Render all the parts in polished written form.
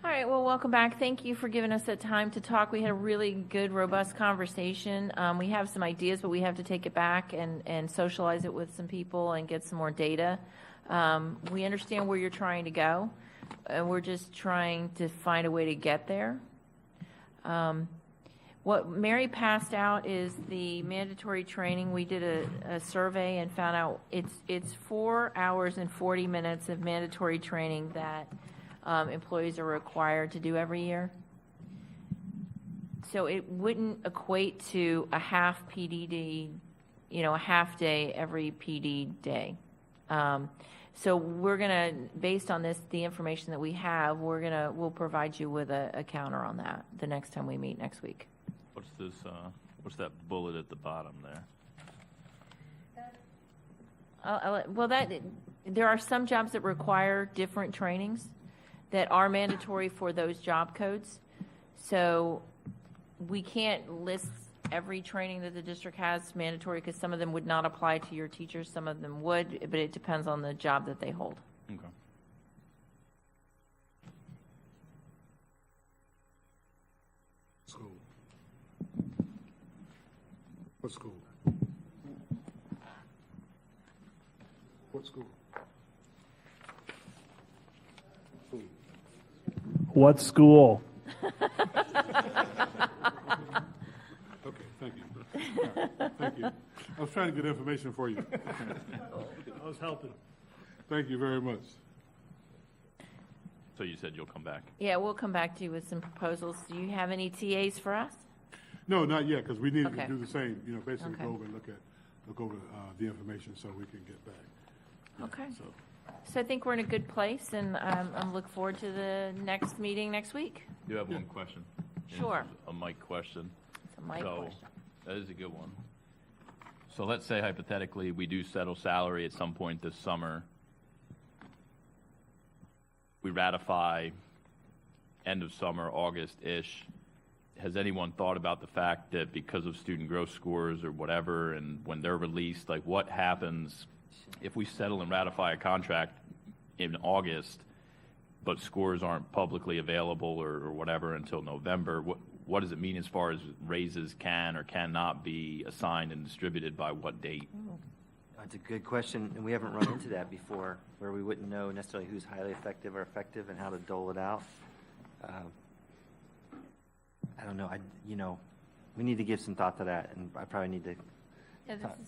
All right, well, welcome back. Thank you for giving us that time to talk. We had a really good, robust conversation. We have some ideas, but we have to take it back and socialize it with some people and get some more data. We understand where you're trying to go, and we're just trying to find a way to get there. What Mary passed out is the mandatory training. We did a survey and found out it's 4 hours and 40 minutes of mandatory training that employees are required to do every year. So it wouldn't equate to a half PDD, a half day every PD day. So we're gonna, based on the information that we have, we'll provide you with a counter on that the next time we meet next week. What's this? What's that bullet at the bottom there? There are some jobs that require different trainings that are mandatory for those job codes. So we can't list every training that the district has mandatory because some of them would not apply to your teachers, some of them would, but it depends on the job that they hold. Okay. School. What school? What school? What school? Okay, thank you. All right, thank you. I was trying to get information for you. I was helping. Thank you very much. So you said you'll come back? Yeah, we'll come back to you with some proposals. Do you have any TAs for us? No, not yet, because we needed Okay. to do the same, basically Okay. go over and look over the information so we can get back. Yeah, Okay. So, So I think we're in a good place, and I'm looking forward to the next meeting next week. You have one question? Sure. A Mike question. It's a Mike question. That is a good one. So let's say hypothetically we do settle salary at some point this summer. We ratify end of summer, August-ish. Has anyone thought about the fact that because of student growth scores or whatever, and when they're released, like what happens if we settle and ratify a contract in August, but scores aren't publicly available or whatever until November? What does it mean as far as raises can or cannot be assigned and distributed by what date? That's a good question, and we haven't run into that before, where we wouldn't know necessarily who's highly effective or effective and how to dole it out. I don't know. We need to give some thought to that, and I probably need to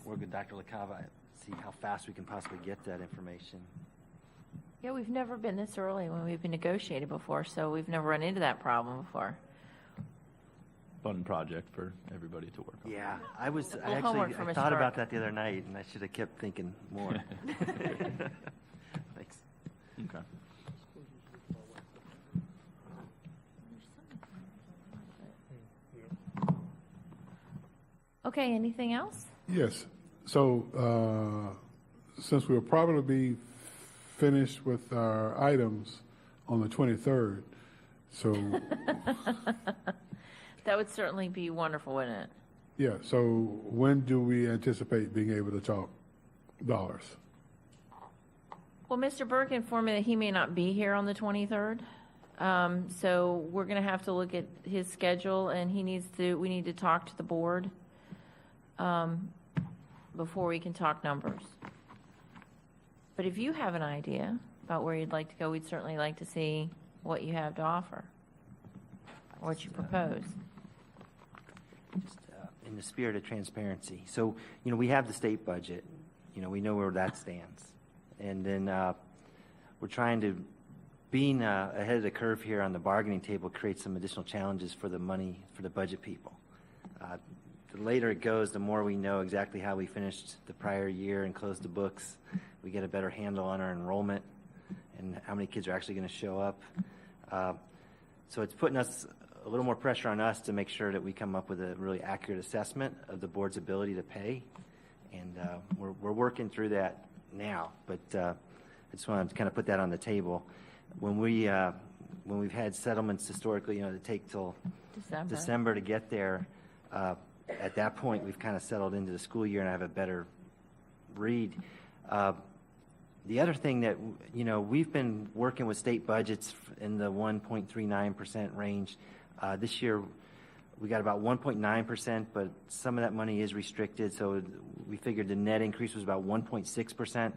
work with Dr. LaCava, see how fast we can possibly get that information. Yeah, we've never been this early when we've been negotiating before, so we've never run into that problem before. Fun project for everybody to work on. Yeah, I homework for Mr. thought about Burke. that the other night, and I should have kept thinking more. Thanks. Okay. Okay, anything else? yes. So since we'll probably be finished with our items on the 23rd, so That would certainly be wonderful, wouldn't it? yeah. So when do we anticipate being able to talk dollars? Well, Mr. Burke informed me that he may not be here on the 23rd. So we're going to have to look at his schedule, and we need to talk to the board before we can talk numbers. But if you have an idea about where you'd like to go, we'd certainly like to see what you have to offer, what you propose. Just, in the spirit of transparency. So, we have the state budget. We know where that stands. And then we're trying to, being ahead of the curve here on the bargaining table, create some additional challenges for the money, for the budget people. The later it goes, the more we know exactly how we finished the prior year and closed the books. We get a better handle on our enrollment and how many kids are actually going to show up. So it's putting us a little more pressure on us to make sure that we come up with a really accurate assessment of the board's ability to pay. And we're working through that now, but I just want to kind of put that on the table. When we've had settlements historically, that take till December to get there, at that point we've kind of settled into the school year and I have a better read. The other thing that, we've been working with state budgets in the 1.39% range. This year, we got about 1.9%, but some of that money is restricted, so we figured the net increase was about 1.6%.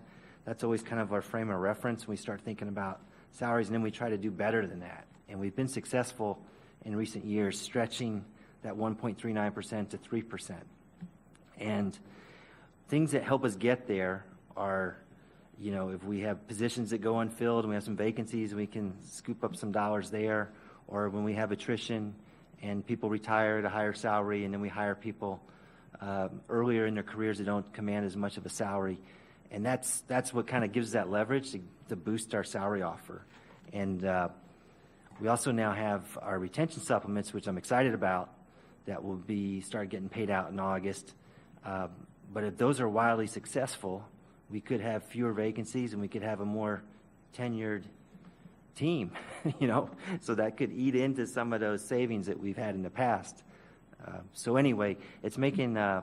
That's always kind of our frame of reference when we start thinking about salaries, and then we try to do better than that. And we've been successful in recent years stretching that 1.39% to 3%. And things that help us get there are, if we have positions that go unfilled and we have some vacancies, we can scoop up some dollars there, or when we have attrition and people retire at a higher salary, and then we hire people earlier in their careers that don't command as much of a salary. And that's what kind of gives that leverage to boost our salary offer. And we also now have our retention supplements, which I'm excited about, that will start getting paid out in August. But if those are wildly successful, we could have fewer vacancies and we could have a more tenured team, so that could eat into some of those savings that we've had in the past. So anyway, it's making the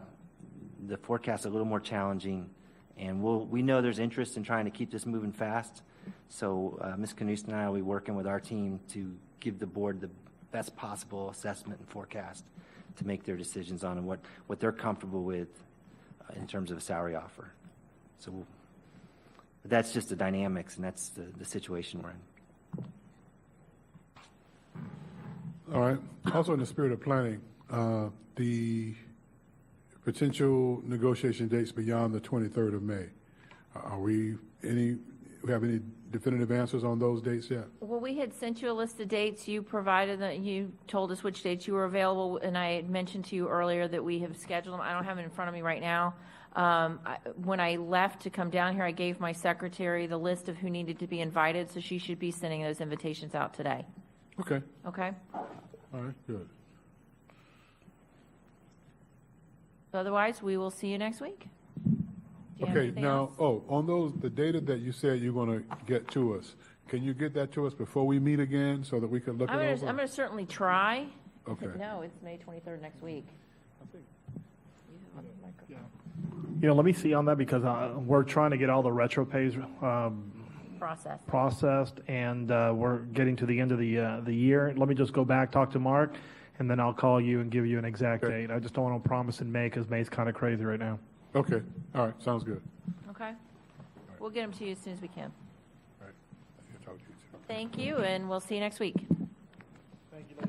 forecast a little more challenging, and we know there's interest in trying to keep this moving fast. So Ms. Knust and I will be working with our team to give the board the best possible assessment and forecast to make their decisions on what they're comfortable with in terms of a salary offer. So that's just the dynamics, and that's the situation we're in. All right. Also, in the spirit of planning, the potential negotiation dates beyond the 23rd of May. We have any definitive answers on those dates yet? Well, we had sent you a list of dates. You provided that. You told us which dates you were available, and I had mentioned to you earlier that we have scheduled them. I don't have it in front of me right now. When I left to come down here, I gave my secretary the list of who needed to be invited, so she should be sending those invitations out today. Okay. Okay? All right, good. Otherwise, we will see you next week. Do you have Okay, anything now, else? on the data that you said you're going to get to us, can you get that to us before we meet again so that we can look it over? I'm going to certainly try. Okay. No, it's May 23rd next week. Let me see on that, because we're trying to get all the retro pays processed, and we're getting to the end of the year. Let me just go back, talk to Mark, and then I'll call you and give you an exact Okay. date. I just don't want to promise in May, because May's kind of crazy right now. Okay, all right, sounds good. Okay? We'll get them to you as soon as we can. All right, I'll talk to you soon. Thank you, and we'll see you next week. Thank you.